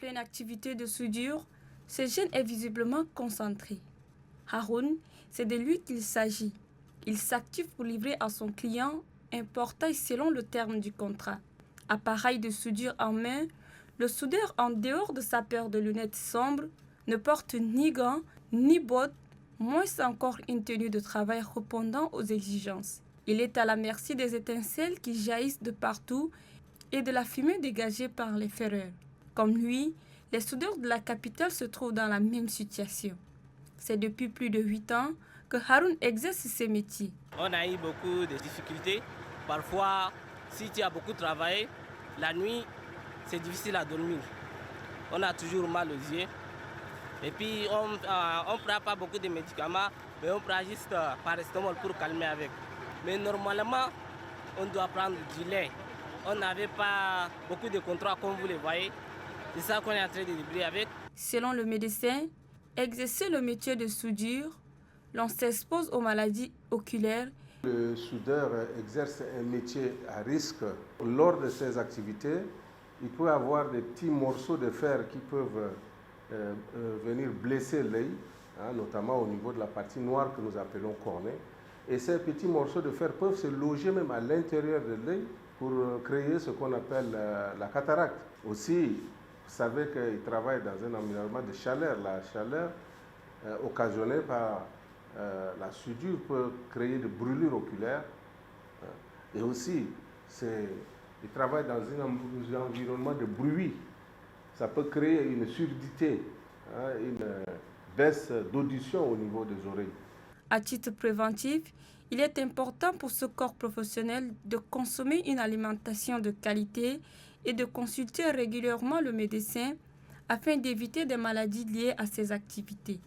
fait une activité de soudure, ce jeune est visiblement concentré. Haroun, c'est de lui qu'il s'agit. Il s'active pour livrer à son client un portail selon le terme du contrat. Appareil de soudure en main, le soudeur, en dehors de sa paire de lunettes sombres, ne porte ni gants, ni bottes, moins encore une tenue de travail répondant aux exigences. Il est à la merci des étincelles qui jaillissent de partout et de la fumée dégagée par les ferreurs. Comme lui, les soudeurs de la capitale se trouvent dans la même situation. C'est depuis plus de 8 ans que Haroun exerce ce métier. On a eu beaucoup de difficultés. Parfois, si tu as beaucoup travaillé, la nuit, c'est difficile à dormir. On a toujours mal aux yeux. Et puis, on ne prend pas beaucoup de médicaments, mais on prend juste paracétamol pour calmer avec. Mais normalement, on doit prendre du lait. On n'avait pas beaucoup de contrats comme vous le voyez. C'est ça qu'on est en train de débrouiller avec. Selon le médecin, exercer le métier de soudure, l'on s'expose aux maladies oculaires. Le soudeur exerce un métier à risque. Lors de ses activités, il peut avoir des petits morceaux de fer qui peuvent venir blesser l'œil, notamment au niveau de la partie noire que nous appelons cornée. Et ces petits morceaux de fer peuvent se loger même à l'intérieur de l'œil pour créer ce qu'on appelle la cataracte. Aussi, vous savez qu'il travaille dans un environnement de chaleur. La chaleur occasionnée par la soudure peut créer des brûlures oculaires. Et aussi, il travaille dans un environnement de bruit. Ça peut créer une surdité, une baisse d'audition au niveau des oreilles. À titre préventif, il est important pour ce corps professionnel de consommer une alimentation de qualité et de consulter régulièrement le médecin afin d'éviter des maladies liées à ses activités.